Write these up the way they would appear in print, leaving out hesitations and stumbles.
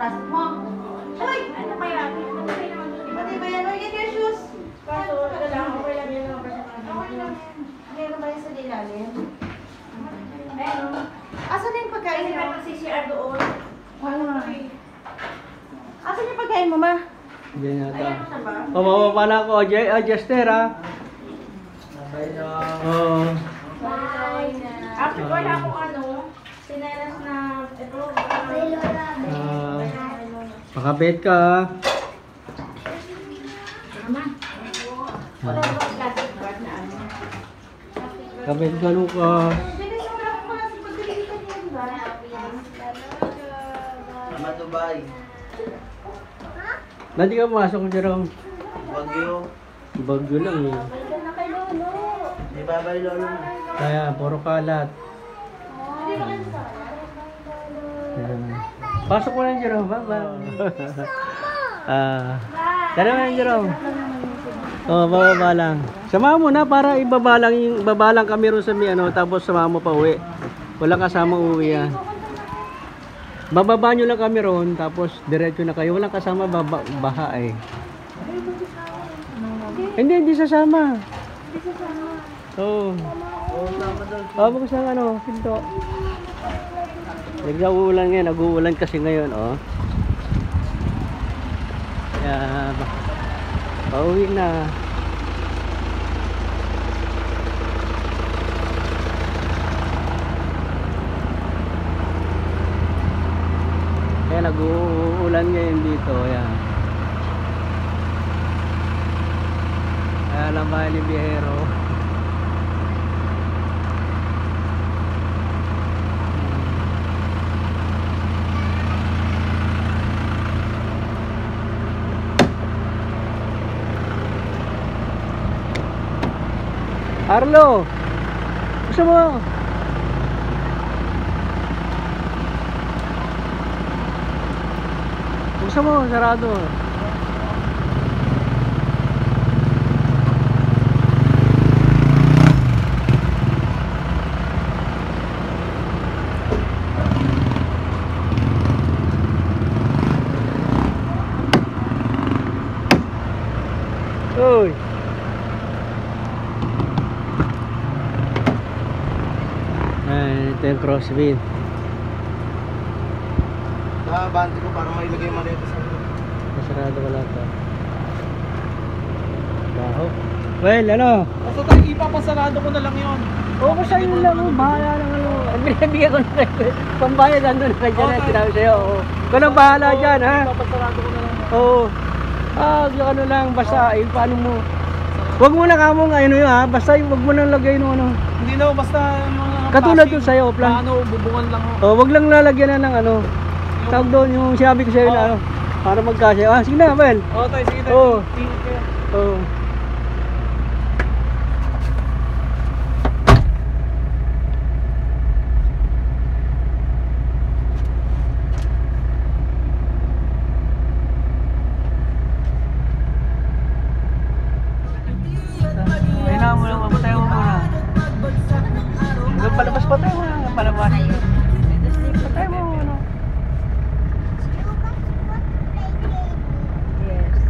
plastic mo. Uy! Ano kaya? Pati ba yan? Uy, get your shoes! Kaso, ito lang. Okay lang yan. Okay lang. Meron ba yan sa ilalim? Meron. Asan yung pagkain niyo? May CCR doon. Asan yung pagkain mo, ma? Diyan yata. O, mababa na ako. Adjuster, ha? Oo. After wala akong ano, sinelas na ito. Makabit ka, ha? Wala akong plastic bag na ano. Kabit ka, Luka. Sama Dubai. Nanti ka pumasok, Jerome. Bagyo. Bagyo lang, eh. Di babay lolo. Kaya, puro kalat. Pasok mo lang, Jerome. Baba. Tara mo yan, Jerome. Oo, bababa lang. Sama mo na para ibaba lang kami ron sa may ano, tapos sama mo pa uwi. Walang kasama uwi, ah. Bababa nyo lang kami ron, tapos diretso na kayo. Walang kasama baha, eh. Hindi sasama. Oo. Bukas ng ano, pinto. Nag-uulan ngayon, nag-uulan kasi ngayon, oh. Kaya, pauwi na. Kaya nag-uulan ngayon dito, ayan. Kaya lang ba ni Biyahero? Arlo, gusto mo? Gusto mo? Sarado. Uy. Ito yung crosswind. Bante ko para mailagay yung maleta sa loob. Masarado wala ito. Baho. Well, ano? Basta tayo ipapasarado ko na lang yun. Oo, basta yun lang. Bahala lang ano. Binibigyan ko na kayo. Pambayad nandun na dyan na sinabi sa'yo. Ikaw nang bahala dyan, ha? Ipapasarado ko na lang. Oo. Ano lang. Basta, paano mo. Huwag mo na kamo nga ano yun, ha? Basta huwag mo nang lagay no ano. Hindi na, basta yung mga Katulad doon sa'yo, plan. Paano, bubungan lang ako. Wag lang lalagyan na ng ano. Tawag doon yung sinabi ko sa'yo na ano. Para magkasya. Sige na, Well. Oo, tayo, sige tayo. Oo. Tingin kayo. Oo. Ayun mo lang, mapatay mo muna. Hanggang palabas pa tayo muna. Hanggang palabas. Patay mo ano. Yes.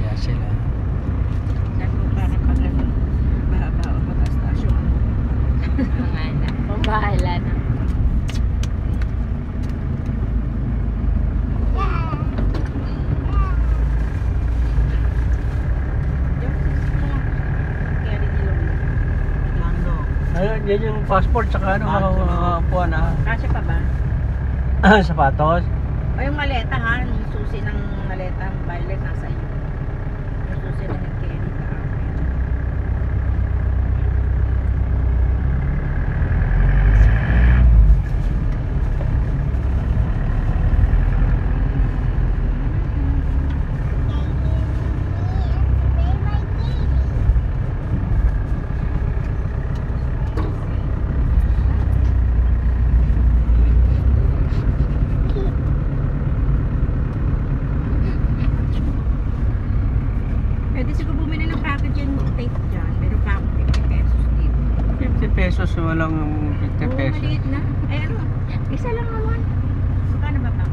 Kaya sila. Pambahala na. Ayun, yan yung passport saka ano, puwan ha. Kasi pa ba? Sapatos. O yung maleta ha, yung susi ng maleta, ang violet nasa iyo. Yung susi na ng Kenny ka. pesos, walang 50 Oo, pesos. maliit na. Ay ano, isa lang naman. Magkano ba pa?